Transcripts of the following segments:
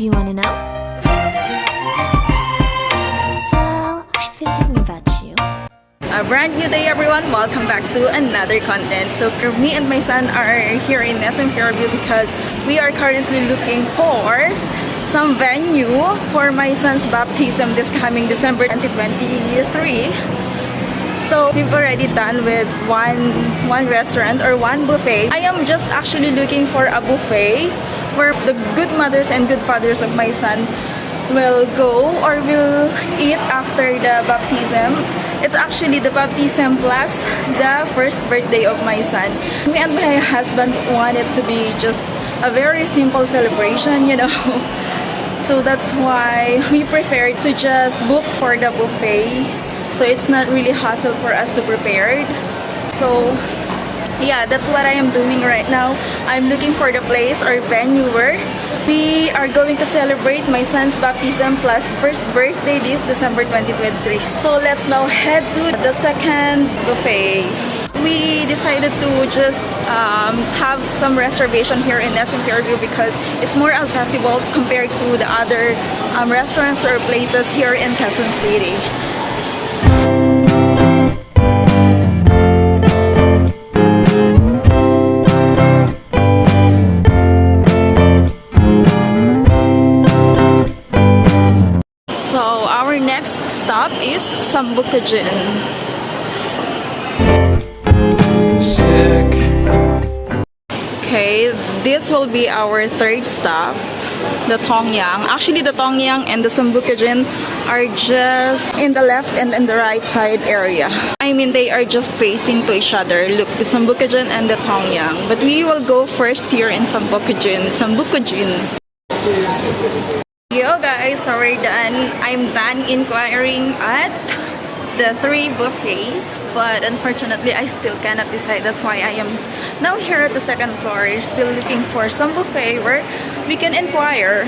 Do you want to know? Well, I've been thinking about you. A brand new day, everyone. Welcome back to another content. So me and my son are here in NSO because we are currently looking for some venue for my son's baptism this coming December 2023. So we've already done with one restaurant or one buffet. I am just actually looking for a buffet where the good mothers and good fathers of my son will go or will eat after the baptism. It's actually the baptism plus the first birthday of my son. Me and my husband wanted to be just a very simple celebration, you know. So that's why we prefer to just book for the buffet. So it's not really hassle for us to prepare. So yeah, that's what I am doing right now. I'm looking for the place or venue where we are going to celebrate my son's baptism plus first birthday this December 2023. So let's now head to the second buffet. We decided to just have some reservation here in NSO because it's more accessible compared to the other restaurants or places here in Quezon City. Next stop is Sambukajin. Okay, this will be our third stop, the Tongyang. Actually, the Tongyang and the Sambukajin are just in the left and in the right side area. I mean, they are just facing to each other. Look, the Sambukajin and the Tongyang. But we will go first here in Sambukajin. Yo guys, so we're done. I'm done inquiring at the 3 buffets, but unfortunately I still cannot decide. That's why I am now here at the second floor, still looking for some buffet where we can inquire.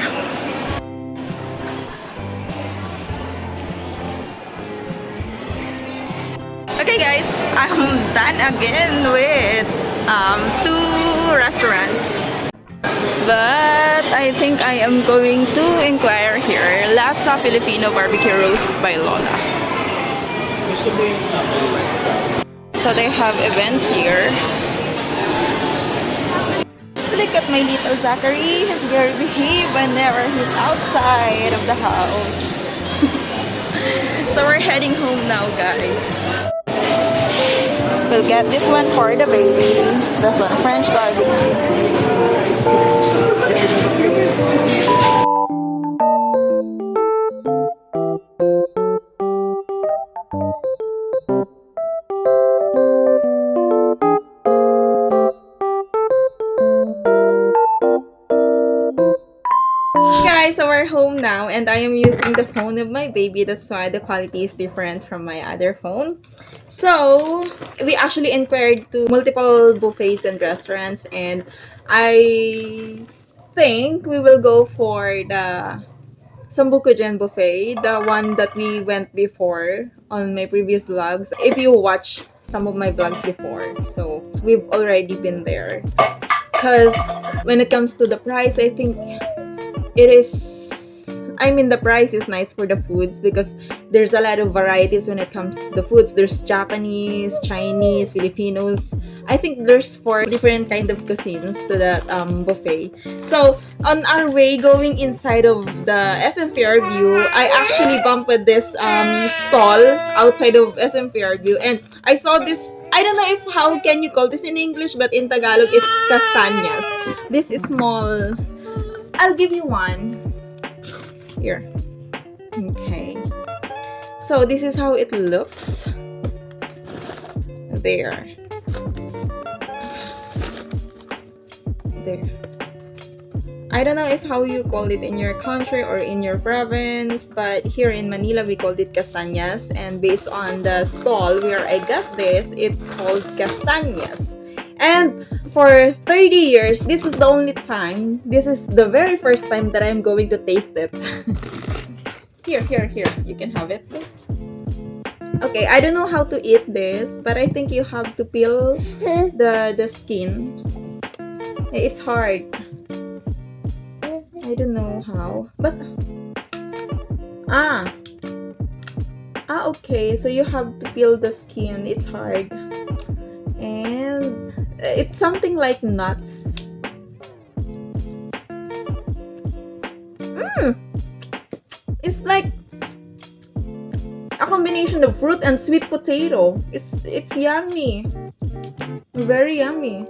Okay guys, I'm done again with 2 restaurants. But I think I am going to inquire here. Lasa Filipino Barbecue Roast by Lola. So they have events here. Look at my little Zachary. He's very behaved whenever he's outside of the house. So we're heading home now, guys. We'll get this one for the baby. This one, French barbecue. Guys, so we're home now and I am using the phone of my baby. That's why the quality is different from my other phone. So we actually inquired to multiple buffets and restaurants, and I think we will go for the Sambukajin buffet, the one that we went before on my previous vlogs. If you watch some of my vlogs before, so we've already been there. Because when it comes to the price, I think it is, I mean, the price is nice for the foods because there's a lot of varieties when it comes to the foods. There's Japanese, Chinese, Filipinos. I think there's 4 different kind of cuisines to that buffet. So on our way going inside of the SM Fairview, I actually bumped with this stall outside of SM Fairview, and I saw this. I don't know if how can you call this in English, but in Tagalog it's castañas. This is small. I'll give you one. Here. Okay. So this is how it looks. There. There. I don't know if how you call it in your country or in your province, but here in Manila we called it castañas, and based on the stall where I got this, it's called castañas. And for 30 years, this is the only time, this is the very first time that I'm going to taste it. Here, you can have it. Okay, I don't know how to eat this, but I think you have to peel the skin. It's hard. I I don't know how, but ah okay, so you have to peel the skin. It's hard, and it's something like nuts. It's like a combination of fruit and sweet potato. It's yummy, very yummy.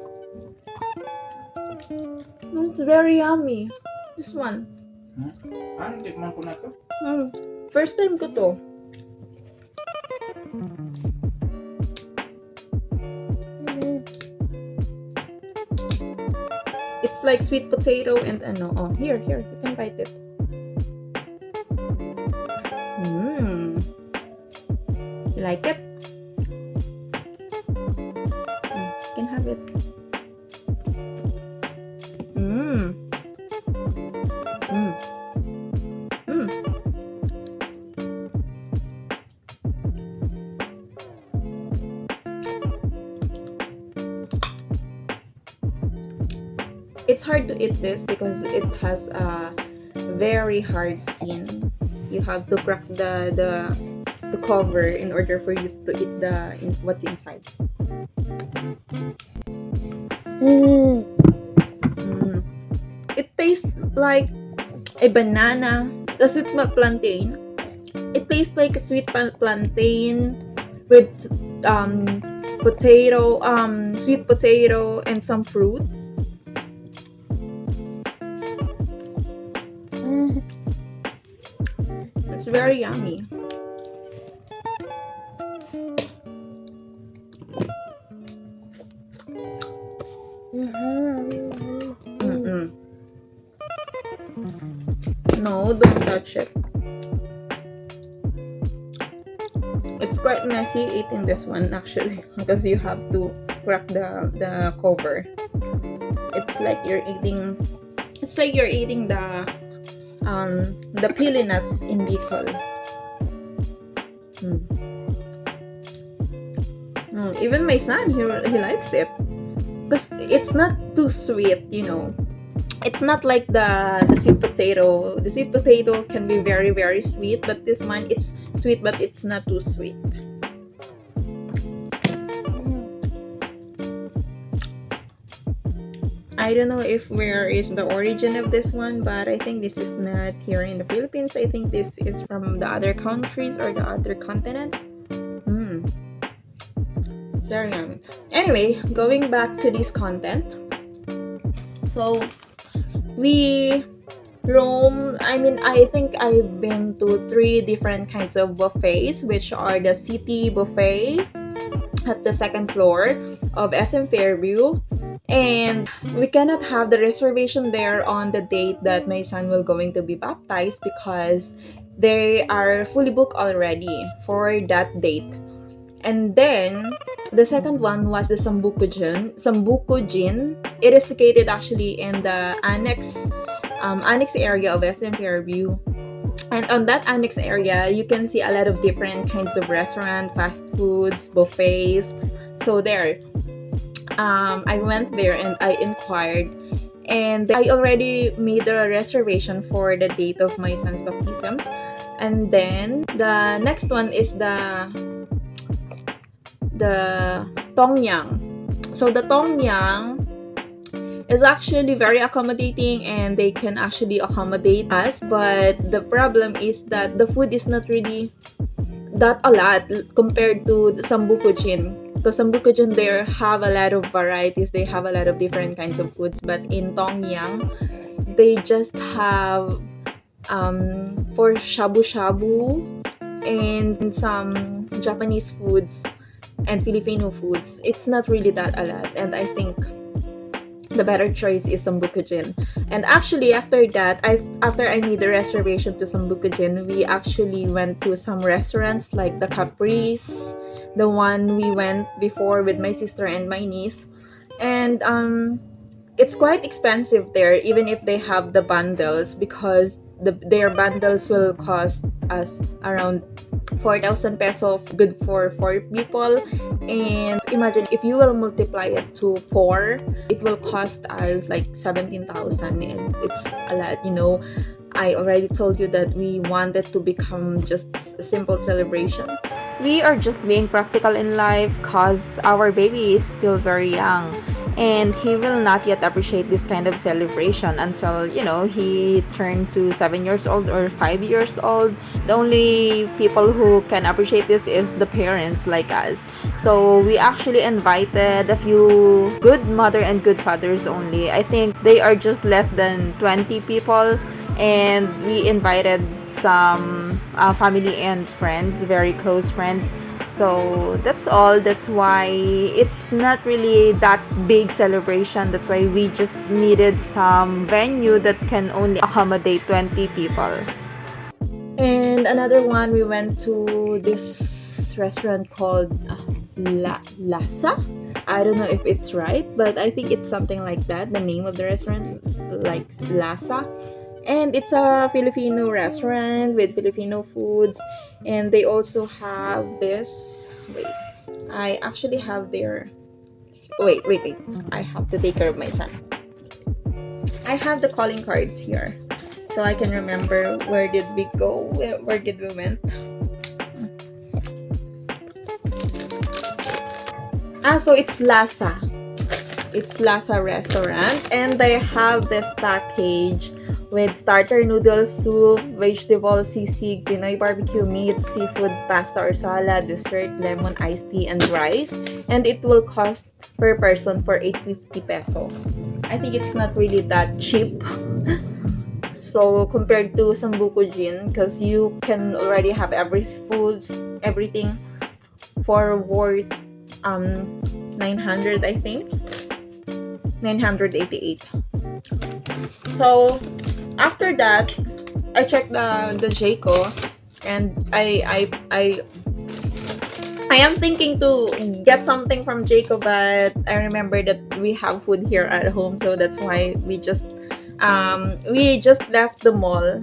It's very yummy. This one. Tikman ko na to. First time ko to. It's like sweet potato and ano. Oh, here, you can bite it. You like it? You can have it. It's hard to eat this because it has a very hard skin. You have to crack the cover in order for you to eat what's inside. It tastes like a banana, the sweet plantain. It tastes like a sweet plantain with potato, sweet potato, and some fruits. It's very yummy. No, don't touch it. It's quite messy eating this one actually because you have to crack the cover. It's like you're eating the pili nuts in Bicol. Even my son, he likes it because it's not too sweet, you know. It's not like the sweet potato. The sweet potato can be very, very sweet, but this one, it's sweet, but it's not too sweet. I don't know if where is the origin of this one, but I think this is not here in the Philippines. I think this is from the other countries or the other continent. Very yummy. Anyway, going back to this content. So we roam. I think I've been to 3 different kinds of buffets, which are the city buffet at the 2nd floor of SM Fairview. And we cannot have the reservation there on the date that my son will going to be baptized because they are fully booked already for that date. And then the second one was the Sambuco Gin. It is located actually in the annex area of SM Fairview. And on that annex area, you can see a lot of different kinds of restaurant, fast foods, buffets. So there, I went there and I inquired, and I already made a reservation for the date of my son's baptism. And then the next one is the Tongyang. So the Tongyang is actually very accommodating and they can actually accommodate us, but the problem is that the food is not really that a lot compared to the Sambuco Gin. Because Sambuco Gin, they have a lot of varieties, they have a lot of different kinds of foods, but in Tongyang, they just have for shabu-shabu and some Japanese foods and Filipino foods. It's not really that a lot, and I think the better choice is Sambuco Gin. And actually, after that, after I made the reservation to Sambuco Gin, we actually went to some restaurants like the Caprice, the one we went before with my sister and my niece. And it's quite expensive there, even if they have the bundles, because their bundles will cost us around 4,000 peso, good for 4 people. And imagine if you will multiply it to 4, it will cost us like 17,000, and it's a lot, you know. I already told you that we wanted to become just a simple celebration. We are just being practical in life because our baby is still very young, and he will not yet appreciate this kind of celebration until, you know, he turned to 7 years old or 5 years old. The only people who can appreciate this is the parents like us. So we actually invited a few good mother and good fathers only. I think they are just less than 20 people, and we invited some family and friends, very close friends. So that's all. That's why it's not really that big celebration. That's why we just needed some venue that can only accommodate 20 people. And another one, we went to this restaurant called Lasa. I don't know if it's right, but I think it's something like that. The name of the restaurant is like Lasa. And it's a Filipino restaurant with Filipino foods. And they also have this. Wait, I actually have their. Wait. I have to take care of my son. I have the calling cards here, so I can remember where did we go, where did we went. So it's Lasa. It's Lasa restaurant, and they have this package with starter noodles, soup, vegetable, sisig, Pinoy barbecue meat, seafood, pasta or salad, dessert, lemon, iced tea, and rice. And it will cost per person for 850 peso. I think it's not really that cheap. So compared to Sambukujin, because you can already have everything for worth 900, I think. 988. So after that, I checked the Jayco, and I am thinking to get something from Jayco, but I remember that we have food here at home, so that's why we just left the mall.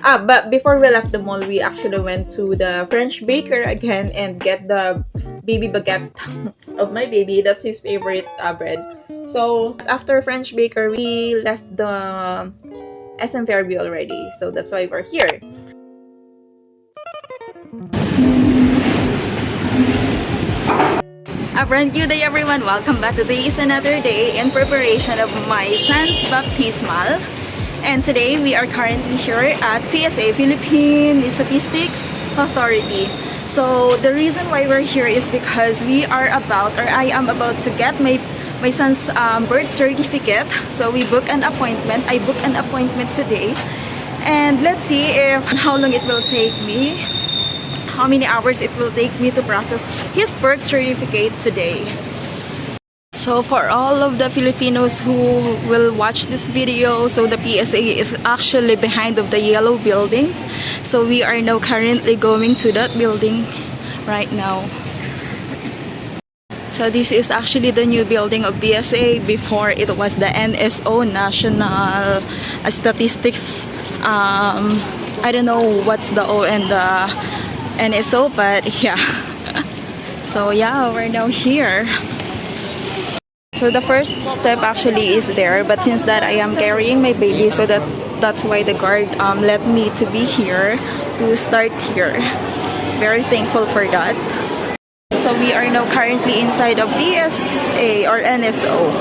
But before we left the mall, we actually went to the French baker again and get the baby baguette of my baby. That's his favorite bread. So after French baker, we left the SM Fairview already. So that's why we're here. A brand new day, everyone. Welcome back. Today is another day in preparation of my son's baptismal. And today we are currently here at PSA, Philippine Statistics Authority. So the reason why we're here is because I am about to get my son's birth certificate. So we booked an appointment. I booked an appointment today. And let's see how long it will take me, how many hours it will take me to process his birth certificate today. So for all of the Filipinos who will watch this video, so the PSA is actually behind of the yellow building. So we are now currently going to that building right now. So this is actually the new building of PSA. Before it was the NSO, National Statistics. I don't know what's the O and the NSO, but yeah. So yeah, we're now here. So the first step actually is there, but since that I am carrying my baby, so that's why the guard let me to be here to start here. Very thankful for that. So we are now currently inside of PSA or NSO.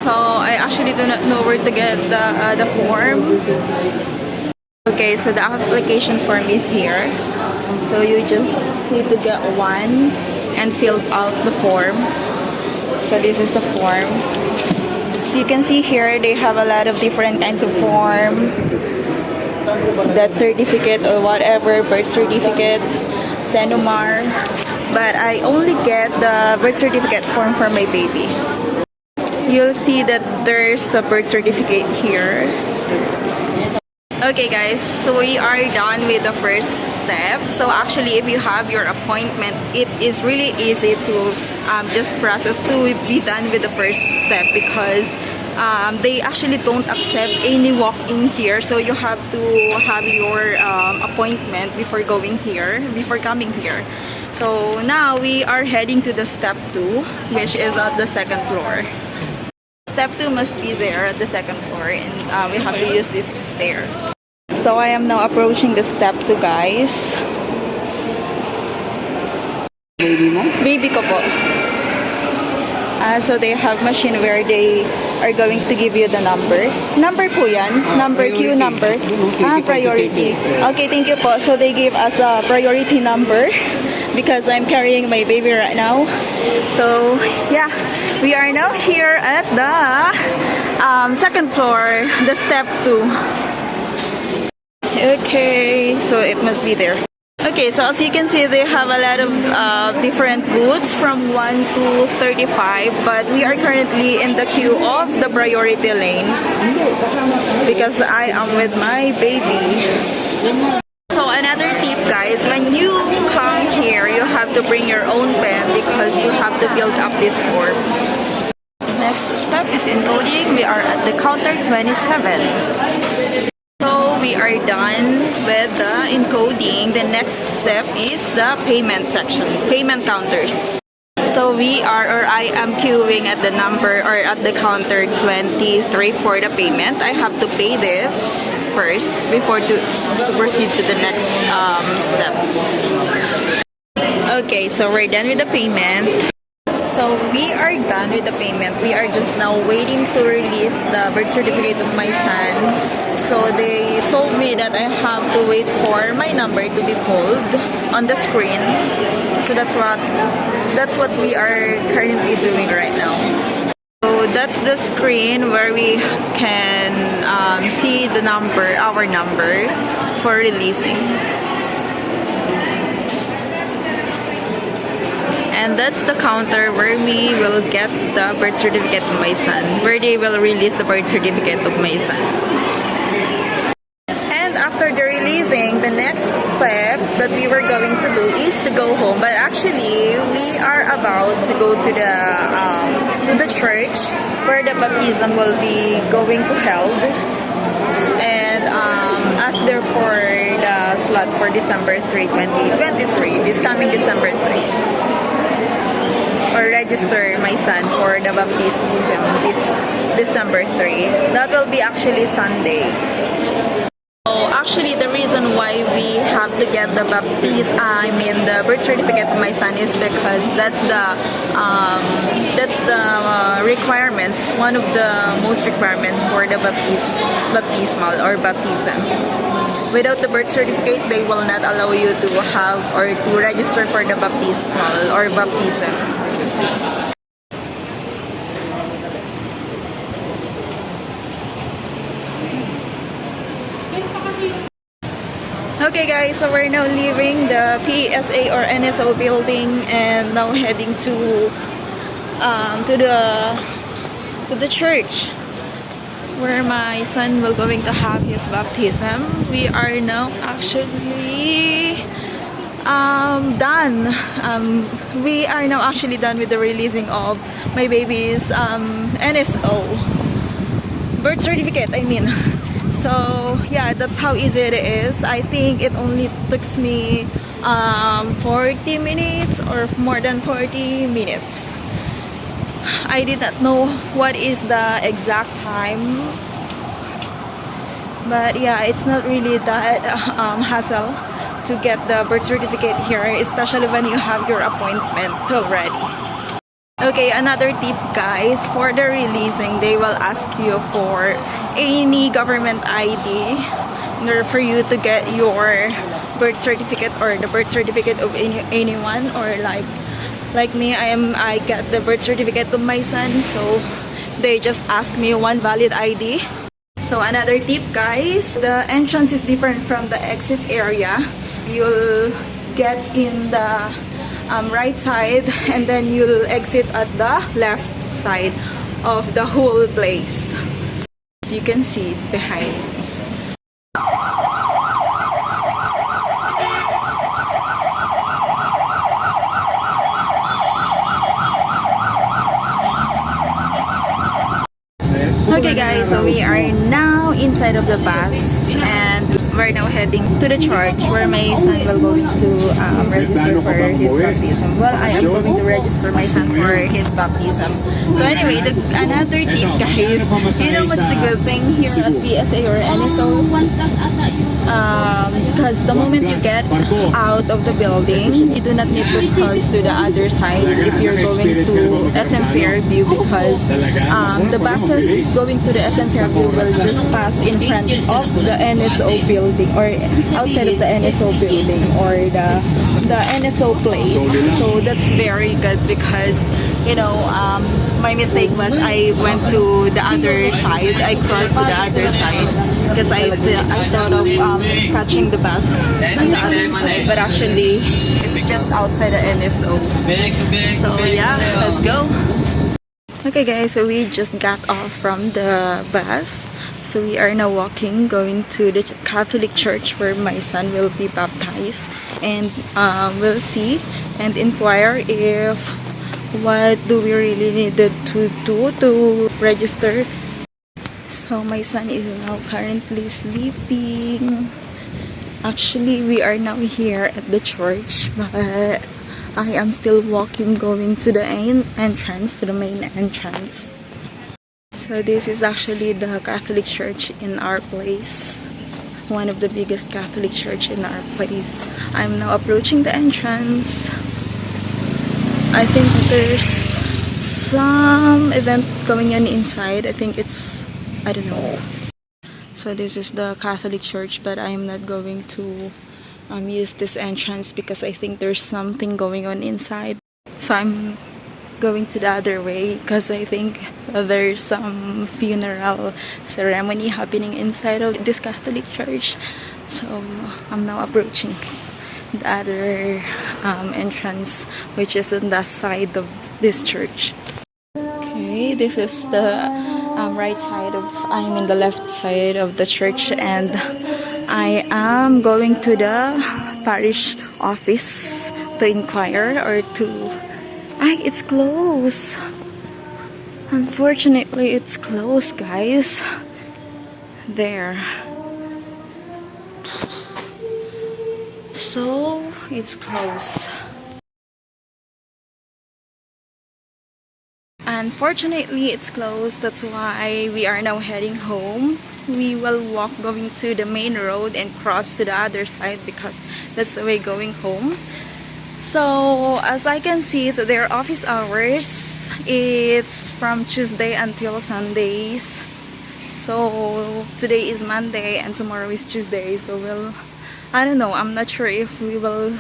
So I actually do not know where to get the form. Okay, so the application form is here. So you just need to get one and fill out the form. So this is the form. So you can see here they have a lot of different kinds of form. Death certificate or whatever, birth certificate, Senomar. But I only get the birth certificate form for my baby. You'll see that there's a birth certificate here. Okay guys, so we are done with the first step. So actually if you have your appointment, it is really easy to just process to be done with the first step, because they actually don't accept any walk-in here, so you have to have your appointment before coming here. So now we are heading to the step 2, which is at the second floor. Step 2 must be there at the second floor, and we have to use this stairs. So I am now approaching the step 2, guys. Baby mo? Baby ko po. So they have machine where they are going to give you the number. Number po yan? Number, queue number? Priority. Okay, thank you po. So they gave us a priority number because I'm carrying my baby right now. So yeah, we are now here at the second floor, the step 2. Okay, so it must be there. Okay, so as you can see, they have a lot of different booths from 1 to 35, but we are currently in the queue of the priority lane because I am with my baby. So another tip, guys, when you come here, you have to bring your own pen because you have to fill up this form. Next step is encoding. We are at the counter 27. So we are done with the encoding. The next step is the payment section, payment counters. So I am queuing at the number or at the counter 23 for the payment. I have to pay this first before to proceed to the next step. Okay, so we're done with the payment. So we are done with the payment. We are just now waiting to release the birth certificate of my son. So they told me that I have to wait for my number to be pulled on the screen. So that's what we are currently doing right now. So that's the screen where we can see the number, our number for releasing. And that's the counter where we will get the birth certificate of my son, where they will release the birth certificate of my son. And after the releasing, the next step that we were going to do is to go home. But actually, we are about to go to the church where the baptism will be going to held, and ask there for the slot for December 3, 2023, this coming December 3. Or register my son for the baptism this December 3. That will be actually Sunday. So actually the reason why we have to get the the birth certificate of my son is because that's the requirements, one of the most requirements for the baptismal or baptism. Without the birth certificate, they will not allow you to have or to register for the baptismal or baptism. Okay guys, so we're now leaving the PSA or NSO building and now heading to the church where my son will going to have his baptism. We are now actually done. We are now actually done with the releasing of my baby's NSO birth certificate, I mean. So yeah, that's how easy it is. I think it only took me 40 minutes or more than 40 minutes. I did not know what is the exact time, but yeah, it's not really that hassle to get the birth certificate here, especially when you have your appointment already. Okay, another tip guys, for the releasing, they will ask you for any government ID in order for you to get your birth certificate or the birth certificate of anyone, or like me, I get the birth certificate of my son, so they just ask me one valid ID. So another tip guys, the entrance is different from the exit area. You'll get in the right side and then you'll exit at the left side of the whole place. As you can see behind me. Okay guys, so we are now inside of the bus and we're now heading to the church where my son will going to register for his baptism. Well, I am going to register my son for his baptism. So anyway, another tip guys, you know what's the good thing here at PSA or NSO? Because the moment you get out of the building, you do not need to cross to the other side if you're going to SM Fairview, because the buses going to the SM Fairview will just pass in front of the NSO building or outside of the NSO building or the NSO place. So that's very good because, you know, my mistake was I went to the other side. I crossed to the other side because I thought of catching the bus on the other side, but actually it's just outside the NSO. So yeah, let's go. Okay guys, so we just got off from the bus. So we are now walking, going to the Catholic church where my son will be baptized, and we'll see and inquire if what do we really need to do to register. So my son is now currently sleeping. Actually, we are now here at the church, but I am still walking, going to the entrance, to the main entrance. So this is actually the Catholic church in our place. One of the biggest Catholic church in our place. I'm now approaching the entrance. I think there's some event going on inside. I think it's, I don't know. So this is the Catholic church, but I'm not going to use this entrance because I think there's something going on inside. So I'm going to the other way because I think there's some funeral ceremony happening inside of this Catholic church. So I'm now approaching the other entrance, which is on the side of this church. Okay, this is the right side of, I'm in the left side of the church, and I am going to the parish office to inquire or to... it's closed. Unfortunately, it's closed, guys. There. So, it's closed. Unfortunately, it's closed. That's why we are now heading home. We will walk going to the main road and cross to the other side because that's the way going home. So as I can see, their office hours, it's from Tuesday until Sundays. So today is Monday and tomorrow is Tuesday. So I don't know, I'm not sure if we will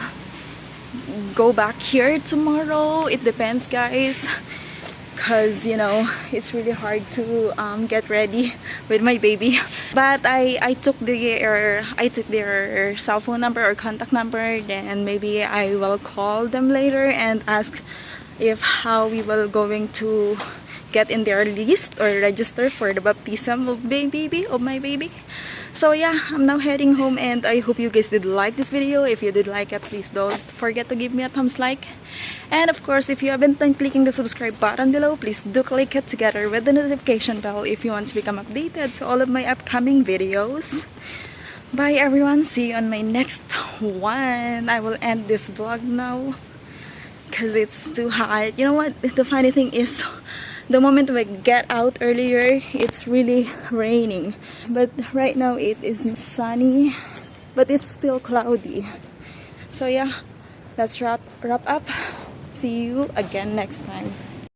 go back here tomorrow. It depends, guys, because you know it's really hard to get ready with my baby. But I took their cell phone number or contact number. Then maybe I will call them later and ask if how we will going to get in their list or register for the baptism of my baby. So yeah, I'm now heading home, and I hope you guys did like this video. If you did like it, please don't forget to give me a thumbs like. And of course, if you haven't done clicking the subscribe button below, please do click it together with the notification bell if you want to become updated to all of my upcoming videos. Bye everyone, see you on my next one. I will end this vlog now because it's too hot. You know what, the funny thing is, the moment we get out earlier, it's really raining. But right now it is sunny, but it's still cloudy. So yeah, let's wrap up. See you again next time.